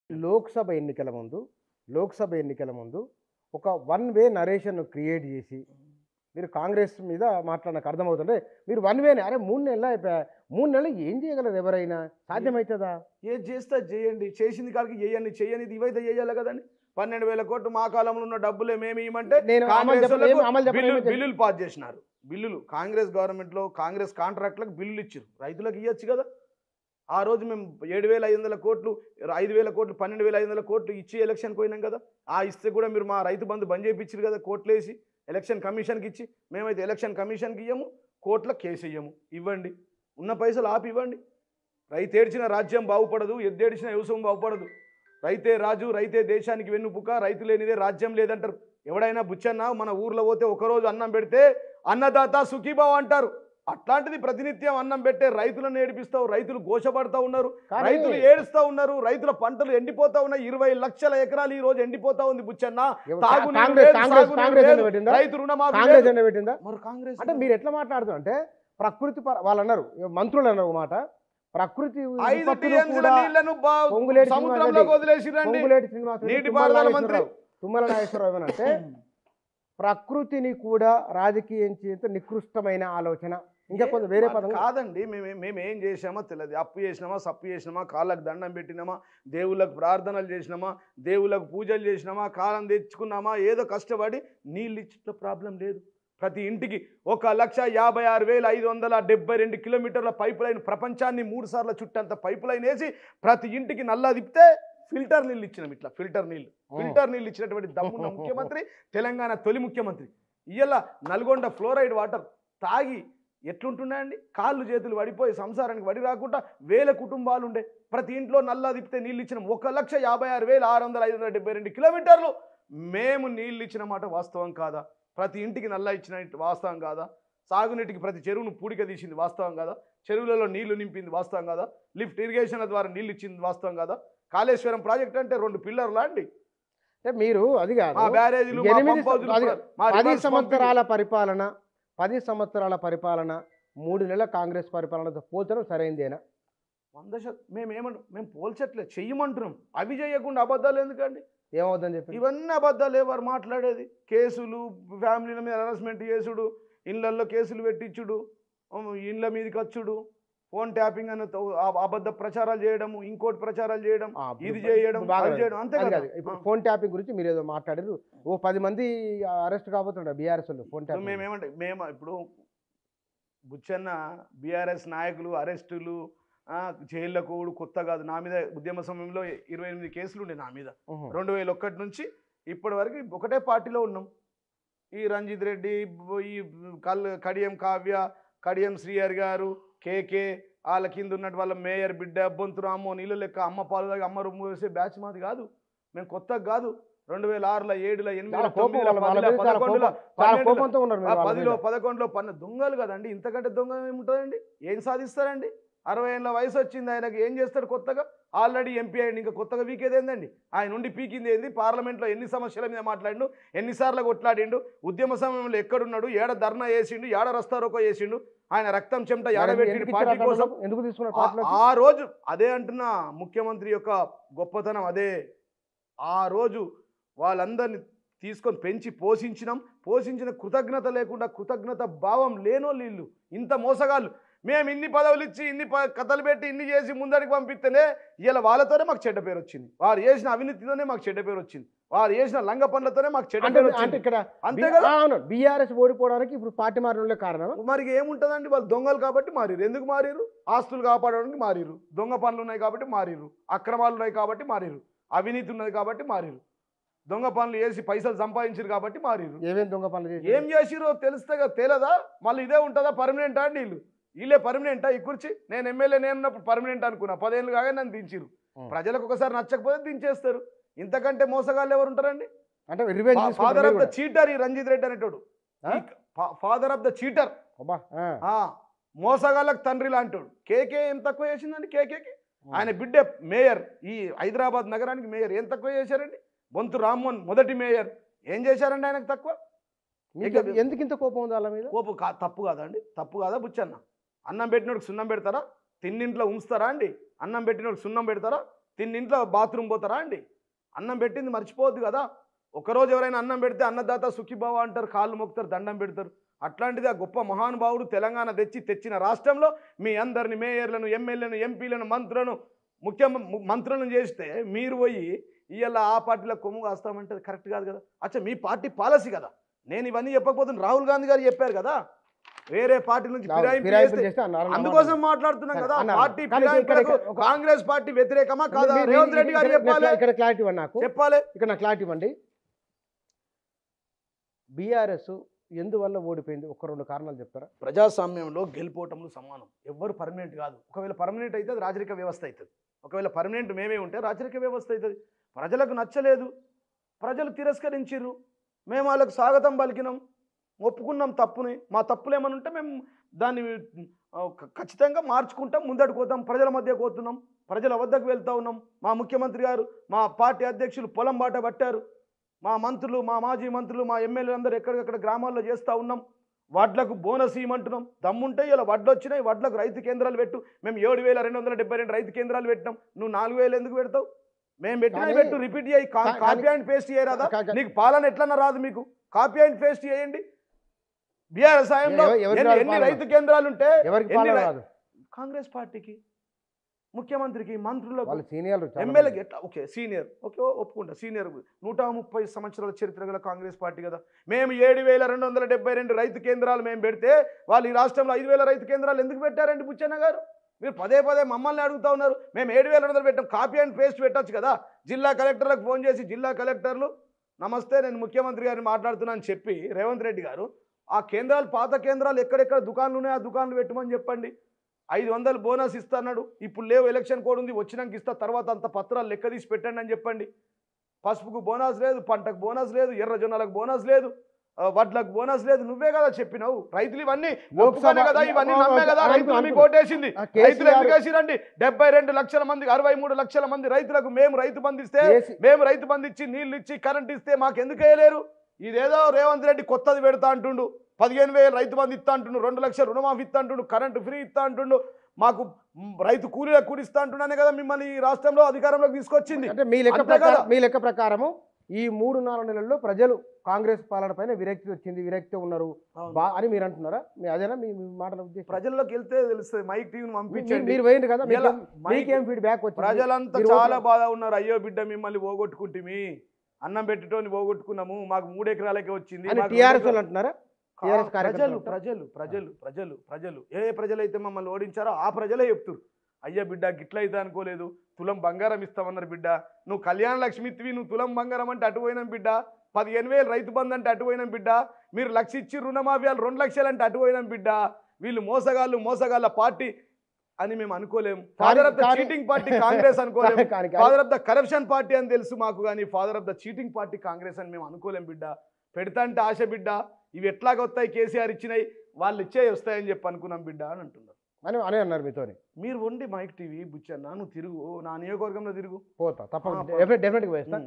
లోక్‌సభ ఎన్నికల ముందు, లోక్‌సభ ఎన్నికల ముందు ఒక వన్ వే నరేషన్ క్రియేట్ చేసి, మీరు కాంగ్రెస్ మీద నాకు అర్థమవుతుంటే, మీరు వన్ వేనే అరే 3 నెలలు అయిపోయా 3 నెలలు ఏం చేయగలరు ఎవరైనా? సాధ్యమైతదా? ఏది చేస్తే అది చేయండి. చేసింది కాడికి చేయండి. చేయనిది ఇవైతే చేయాలి కదండి. 12,000 కోట్లు మా కాలంలో ఉన్న డబ్బులే మేము ఇవ్వమంటే నేను అమలు కాంగ్రెస్ చెప్పను, వాళ్ళకు అమలు చెప్పను, ఏమీ బిల్లులు పాస్ చేసినారు. బిల్లులు కాంగ్రెస్ గవర్నమెంట్లో కాంగ్రెస్ కాంట్రాక్టులకు బిల్లులు ఇచ్చారు. రైతులకు ఇవ్వచ్చు కదా. ఆ రోజు మేము 7,500 కోట్లు 5,000 కోట్లు 12,500 కోట్లు ఇచ్చి ఎలక్షన్కి పోయినాం కదా. ఆ ఇస్తే కూడా మీరు మా రైతు బంధు బంద్ చేయించారు కదా కోట్లేసి ఎలక్షన్ కమిషన్కి ఇచ్చి. మేమైతే ఎలక్షన్ కమిషన్కి ఇవ్వము, కోర్టులకు కేసు ఇవ్వము. ఇవ్వండి, ఉన్న పైసలు ఆపి ఇవ్వండి. రైతు ఏడ్చిన రాజ్యం బాగుపడదు, ఎద్దేడిచిన వ్యవసాయం బాగుపడదు. రైతే రాజు, రైతే దేశానికి వెన్నుపుక, రైతు లేనిదే రాజ్యం లేదంటారు. ఎవడైనా బుచ్చన్న మన ఊర్లో పోతే ఒకరోజు అన్నం పెడితే అన్నదాత సుఖీభావ అంటారు. అట్లాంటిది ప్రతినిత్యం అన్నం పెట్టే రైతులను ఏడిపిస్తావు. రైతులు ఘోషపడతా ఉన్నారు, రైతులు ఏడుస్తూ ఉన్నారు, రైతుల పంటలు ఎండిపోతా ఉన్నాయి. 20 లక్షల ఎకరాలు ఈ రోజు ఎండిపోతా ఉంది బుచ్చన్న. రైతు రుణమాఫీ మరి కాంగ్రెస్ అంటే మీరు ఎట్లా మాట్లాడుతారు అంటే ప్రకృతి వాళ్ళు అన్నారు, మంత్రులు అన్నారు ఒక మాట, ప్రకృతి తుమ్మల నాగేశ్వరరావు అంటే ప్రకృతిని కూడా రాజకీయం చేత నికృష్టమైన ఆలోచన. ఇంకా కొంచెం వేరే పదం కాదండి. మేము ఏం చేసామో తెలియదు. అప్పు చేసినామా, సప్పు చేసినామా, కాళ్ళకు దండం పెట్టినామా, దేవుళ్ళకు ప్రార్థనలు చేసినామా, దేవుళ్ళకు పూజలు చేసినామా, కాలం తెచ్చుకున్నామా, ఏదో కష్టపడి నీళ్ళు ఇచ్చిన ప్రాబ్లం లేదు. ప్రతి ఇంటికి 1,56,572 కిలోమీటర్ల పైప్ లైన్, ప్రపంచాన్ని 3 సార్లు చుట్టంత పైప్ లైన్ వేసి ప్రతి ఇంటికి నల్లా తిప్పితే ఫిల్టర్ నీళ్ళు ఇచ్చినాం. ఇట్లా ఫిల్టర్ నీళ్ళు ఇచ్చినటువంటి దమ్మున్న ముఖ్యమంత్రి, తెలంగాణ తొలి ముఖ్యమంత్రి. ఇవాళ నల్గొండ ఫ్లోరైడ్ వాటర్ తాగి ఎట్లుంటున్నాయండి? కాళ్ళు చేతులు పడిపోయి సంసారానికి వడి రాకుండా 1000 కుటుంబాలు ఉండే. ప్రతి ఇంట్లో నల్లా తిప్పితే నీళ్ళు ఇచ్చినాం. 1,56,672 కిలోమీటర్లు మేము నీళ్ళు ఇచ్చిన మాట వాస్తవం కాదా? ప్రతి ఇంటికి నల్లా ఇచ్చిన వాస్తవం కాదా? సాగునీటికి ప్రతి చెరువును పూడిక తీసింది వాస్తవం కాదా? చెరువులలో నీళ్లు నింపింది వాస్తవం కాదా? లిఫ్ట్ ఇరిగేషన్ల ద్వారా నీళ్ళు ఇచ్చింది వాస్తవం కాదా? కాళేశ్వరం ప్రాజెక్ట్ అంటే 2 పిల్లర్లు అండి. మీరు అది కాదు, 10 సంవత్సరాల పరిపాలన 3 నెలల కాంగ్రెస్ పరిపాలనతో పోల్చడం సరైందేనా? 100% మేము పోల్చట్లేదు, చెయ్యమంటున్నాం. అవి చేయకుండా అబద్ధాలు ఎందుకండి? ఏమవుతుందని చెప్పి ఇవన్నీ అబద్ధాలు ఎవరు మాట్లాడేది? కేసులు, ఫ్యామిలీల మీద హెరాస్మెంట్ చేసుడు, ఇళ్లల్లో కేసులు పెట్టించుడు, ఇండ్ల మీదకి వచ్చుడు, ఫోన్ ట్యాపింగ్ అని అబద్ధ ప్రచారాలు చేయడము, ఇంకోటి ప్రచారాలు చేయడం, ఇది చేయడం అంతే కదా. ఇప్పుడు ఫోన్ ట్యాపింగ్ గురించి మీరు ఏదో మాట్లాడారు. 10 మంది అరెస్ట్ కాబోతున్నారు బీఆర్ఎస్ వాళ్ళు ఫోన్ ట్యాపింగ్. మేము ఇప్పుడు బుచ్చన్న బీఆర్ఎస్ నాయకులు అరెస్టులు, జైళ్ళకు కొత్త కాదు. నా మీద ఉద్యమ సమయంలో 28 కేసులు ఉండే నా మీద. 2001 నుంచి ఇప్పటి వరకు ఒకటే పార్టీలో ఉన్నాం. ఈ రంజిత్ రెడ్డి, ఈ కడియం కావ్య, కడియం శ్రీహరి గారు, కేకే, వాళ్ళ కింద ఉన్నట్టు వాళ్ళ మేయర్ బిడ్డ బొంతురు అమ్మో నీళ్ళు లెక్క అమ్మ పాలు దాకా అమ్మ రొమ్ము వేసే బ్యాచ్ మాది కాదు. మేము కొత్తగా కాదు. 2006లో 7లో 8లో 9లో 10లో 11లో దొంగలు కదండి. ఇంతకంటే దొంగ ఏముంటుందండి? ఏం సాధిస్తారండి? 60 ఏళ్ళ వయసు వచ్చింది ఆయనకి, ఏం చేస్తాడు కొత్తగా? ఆల్రెడీ ఎంపీ అయ్యండి, ఇంకా కొత్తగా పీకేది ఏందండి? ఆయన నుండి పీకింది ఏంది? పార్లమెంట్లో ఎన్ని సమస్యల మీద మాట్లాడిండు, ఎన్నిసార్లు కొట్లాడిండు, ఉద్యమ సమయంలో ఎక్కడున్నాడు, ఏడ ధర్నా చేసిండు, ఏడ రస్తారోకో చేసిండు, ఆయన రక్తం చెమట ఏడబెట్టిండు పార్టీ కోసం. ఆ రోజు అదే అంటున్నా, ముఖ్యమంత్రి యొక్క గొప్పతనం అదే. ఆ రోజు వాళ్ళందరినీ తీసుకొని పెంచి పోషించిన కృతజ్ఞత లేకుండా, కృతజ్ఞత భావం లేనోళ్ళు వీళ్ళు. ఇంత మోసగాళ్ళు. మేము ఇన్ని పదవులు ఇచ్చి, ఇన్ని కథలు పెట్టి, ఇన్ని చేసి ముందడికి పంపిస్తేనే ఇలా వాళ్ళతోనే మాకు చెడ్డ పేరు వచ్చింది. వారు చేసిన అవినీతితోనే మాకు చెడ్డ పేరు వచ్చింది. వారు చేసిన లంగ పనులతోనే మాకు చెడ్డ పేరు వచ్చింది. అంతే కదా. బీఆర్ఎస్ ఓడిపోవడానికి ఇప్పుడు పార్టీ మారడంలో కారణం మరి ఏముంటుందండి? వాళ్ళు దొంగలు కాబట్టి మారిరు. ఎందుకు మారిరు? ఆస్తులు కాపాడడానికి మారిరు. దొంగ పనులు ఉన్నాయి కాబట్టి మారిరు. అక్రమాలు ఉన్నాయి కాబట్టి మారిరు. అవినీతి ఉన్నది కాబట్టి మారిరు. దొంగ పనులు చేసి పైసలు సంపాదించారు కాబట్టి మారిరు. ఏమేమి దొంగ పనులు ఏం చేసిరో తెలిస్తే కదా. తేలదా? మళ్ళీ ఇదే ఉంటుందా? పర్మనెంట్ అండి వీళ్ళే పర్మనెంటా? ఈ కుర్చీ నేను ఎమ్మెల్యే నేనున్నప్పుడు పర్మనెంట్ అనుకున్నా. 10 ఏళ్ళు కాగా నన్ను దించిరు. ప్రజలకు ఒకసారి నచ్చకపోతే దించేస్తారు. ఇంతకంటే మోసగాళ్ళు ఎవరు ఉంటారండి? అంటే ఫాదర్ ఆఫ్ ద చీటర్ ఈ రంజిత్ రెడ్డి అనేటోడు. ఫాదర్ ఆఫ్ ద చీటర్, మోసగాళ్ళకు తండ్రి లాంటోడు. కేకే ఏం తక్కువ చేసిందండి? కేకేకి ఆయన బిడ్డ మేయర్, ఈ హైదరాబాద్ నగరానికి మేయర్. ఏం తక్కువ చేశారండి? బొంతు రామ్మోహన్ మొదటి మేయర్. ఏం చేశారండి ఆయనకు తక్కువ? ఎందుకు ఇంత కోపం ఉంది వాళ్ళ మీద? కోపం తప్పు కాదండి? తప్పు కాదా బుచ్చన్న? అన్నం పెట్టినోడికి సున్నం పెడతారా? తిన్నింట్లో ఉంచుతారా అండి? అన్నం పెట్టినోడికి సున్నం పెడతారా? తిన్నింట్లో బాత్రూమ్ పోతారా అండి? అన్నం పెట్టింది మర్చిపోవద్దు కదా. ఒకరోజు ఎవరైనా అన్నం పెడితే అన్నదాత సుఖీభావ అంటారు, కాళ్ళు మొక్కుతారు, దండం పెడతారు. అట్లాంటిది ఆ గొప్ప మహానుభావుడు తెలంగాణ తెచ్చిన రాష్ట్రంలో మీ అందరిని మేయర్లను, ఎమ్మెల్యేలను, ఎంపీలను, మంత్రులను చేస్తే మీరు పోయి ఇవాళ ఆ పార్టీలో కొమ్ము కాస్తామంటే అది కరెక్ట్ కాదు కదా. అచ్చా మీ పార్టీ పాలసీ కదా. నేను ఇవన్నీ చెప్పకపోతే రాహుల్ గాంధీ గారు చెప్పారు కదా, వేరే పార్టీ నుంచి ఫిరాయింపు చేస్తే అందుకోసం మాట్లాడుతున్నాం కదా. పార్టీ ఫిరాయింపులకు కాంగ్రెస్ పార్టీ వ్యతిరేకమా కాదా? రేవంత్ రెడ్డి గారు చెప్పాలి. ఇక్కడ క్లారిటీ ఇవ్వండి, నాకు చెప్పాలి. ఇక్కడ నాకు క్లారిటీ ఇవ్వండి. బీఆర్ఎస్ ఎందువల్ల ఓడిపోయింది? ఒక 2 కారణాలు చెప్తారా? ప్రజాస్వామ్యంలో గెలుపోవటంలో సమానం. ఎవ్వరు పర్మనెంట్ కాదు. ఒకవేళ పర్మనెంట్ అయితే అది రాజరిక వ్యవస్థ అవుతుంది. ఒకవేళ పర్మనెంట్ మేమే ఉంటే రాజరిక వ్యవస్థ అవుతుంది. ప్రజలకు నచ్చలేదు, ప్రజలు తిరస్కరించిర్రు, మేము వాళ్ళకు స్వాగతం పలికినాం, ఒప్పుకున్నాం తప్పుని. మా తప్పులు ఏమైనా ఉంటే మేము దాన్ని ఖచ్చితంగా మార్చుకుంటాం, ముందడుకు పోతాం, ప్రజల మధ్య పోతున్నాం, ప్రజల వద్దకు వెళ్తూ ఉన్నాం. మా ముఖ్యమంత్రి గారు, మా పార్టీ అధ్యక్షులు పొలం బాట పట్టారు, మా మంత్రులు, మా మాజీ మంత్రులు, మా ఎమ్మెల్యేలు అందరూ ఎక్కడికక్కడ గ్రామాల్లో చేస్తూ ఉన్నాం. వడ్లకు బోనస్ ఇవ్వమంటున్నాం. దమ్ముంటే ఇలా వడ్లు వచ్చినాయి, వడ్లకు రైతు కేంద్రాలు పెట్టు. మేము 7,272 రైతు కేంద్రాలు పెట్టినాం, నువ్వు 4,000 ఎందుకు పెడతావు? మేము పెట్టినా పెట్టు, రిపీట్ చేయి, కాపీ అండ్ పేస్ట్ చేయరాదా? నీకు పాలన ఎట్లన్నా రాదు, మీకు కాపీ అండ్ పేస్ట్ చేయండి. బీఆర్ఎస్ సాయంలో ఎన్ని రైతు కేంద్రాలు ఉంటే కాంగ్రెస్ పార్టీకి, ముఖ్యమంత్రికి, మంత్రులకు, ఎమ్మెల్యేకి ఎట్లా? ఓకే సీనియర్, ఓకే ఒప్పుకుంటా, సీనియర్ 130 సంవత్సరాల చరిత్ర గల కాంగ్రెస్ పార్టీ కదా. మేము 7,272 రైతు కేంద్రాలు మేము పెడితే వాళ్ళు ఈ రాష్ట్రంలో 5,000 రైతు కేంద్రాలు ఎందుకు పెట్టారండి బుచ్చన్న గారు? మీరు పదే మమ్మల్ని అడుగుతూ ఉన్నారు. మేము 7,200 పెట్టాం, కాపీ అండ్ పేస్ట్ పెట్టచ్చు కదా. జిల్లా కలెక్టర్లకు ఫోన్ చేసి, జిల్లా కలెక్టర్లు నమస్తే నేను ముఖ్యమంత్రి గారిని మాట్లాడుతున్నాను చెప్పి రేవంత్ రెడ్డి గారు ఆ కేంద్రాలు, పాత కేంద్రాలు ఎక్కడెక్కడ దుకాణాలు ఉన్నాయో ఆ దుకాణాలు పెట్టమని చెప్పండి. 500 బోనస్ ఇస్తాడు, ఇప్పుడు లేవు, ఎలక్షన్ కోడ్ ఉంది, వచ్చినాక ఇస్తా, తర్వాత అంత పత్రాలు లెక్క తీసి పెట్టండి అని చెప్పండి. పసుపుకు బోనస్ లేదు, పంటకు బోనస్ లేదు, ఎర్ర జొన్నలకు బోనస్ లేదు, వడ్లకు బోనస్ లేదు. నువ్వే కదా చెప్పినావు. రైతులు ఇవన్నీ కదా, ఇవన్నీ నమ్మే కదా రైతులు మీకు ఓటేసింది. రైతులు ఎందుకు వేసిరండి? 72 లక్షల మంది, 63 లక్షల మంది రైతులకు మేము రైతు బంధిస్తే, మేము రైతు బంధించి నీళ్ళు ఇచ్చి కరెంట్ ఇస్తే మాకు ఎందుకు వేయలేరు? ఇదేదో రేవంత్ రెడ్డి కొత్తది పెడతా అంటుండు, 15,000 రైతు బంధు ఇస్తా అంటుండు, 2 లక్షలు రుణమాఫీ ఇస్తా అంటుండు, కరెంటు ఫ్రీ ఇస్తా అంటుండు, మాకు రైతు కూలీలకు కూడిస్తా అంటున్నానే కదా మిమ్మల్ని ఈ రాష్ట్రంలో అధికారంలోకి తీసుకొచ్చింది. అంటే మీ లెక్క ప్రకారము ఈ 3-4 నెలల్లో ప్రజలు కాంగ్రెస్ పాలన పైన విరక్తి వచ్చింది, విరక్తి ఉన్నారు అని మీరు అంటున్నారా? అదేనా మీ మాటల ఉద్దేశం? ప్రజల్లోకి వెళ్తే తెలుస్తుంది. మైక్ టీవీని పంపించండి, మీరు పోయింది కదా, మీకేం ఫీడ్బ్యాక్ వచ్చింది? ప్రజలంతా చాలా బాగా ఉన్నారు. అయ్యో బిడ్డ మిమ్మల్ని పోగొట్టుకుంటే, అన్నం పెట్టేటోని పోగొట్టుకున్నాము, మాకు 3 ఎకరాలకే వచ్చింది. అంటున్నారా? ప్రజలు ప్రజలు ప్రజలు ప్రజలు ప్రజలు ఏ ప్రజలైతే మమ్మల్ని ఓడించారో ఆ ప్రజలే చెప్తున్నారు. అయ్యా బిడ్డ గిట్లయితే అనుకోలేదు, తులం బంగారం ఇస్తామన్నారు బిడ్డ, నువ్వు కళ్యాణ లక్ష్మి ఇత్తివి, నువ్వు తులం బంగారం అంటే అటు పోయినాం బిడ్డ, 15,000 రైతు బంధు అంటే అటు పోయినాం బిడ్డ, మీరు 1,00,000 ఇచ్చి రుణమాఫియాలు 2 లక్షలు అంటే అటు పోయినాం బిడ్డ, వీళ్ళు మోసగాళ్ళ పార్టీ అని మేము అనుకోలేము. Father of the cheating party Congress అనుకోలేము, father of the corruption party అని తెలుసు మాకు, కానీ father of the cheating party Congress అని మేము అనుకోలేం బిడ్డ. పెడతా అంటే ఆశ బిడ్డ, ఇవి ఎట్లాగ వస్తాయి, కేసీఆర్ ఇచ్చినాయి, వాళ్ళు ఇచ్చే వస్తాయని చెప్పి అనుకున్నాం బిడ్డ అని అంటున్నారు. అని అన్నారు మీతో. మీరు వండి మైక్ టీవీ బుచ్చన్న, నువ్వు తిరుగు, నా నియోజకవర్గంలో తిరుగు, పోతా తప్ప డెఫినెట్గా వేస్తా.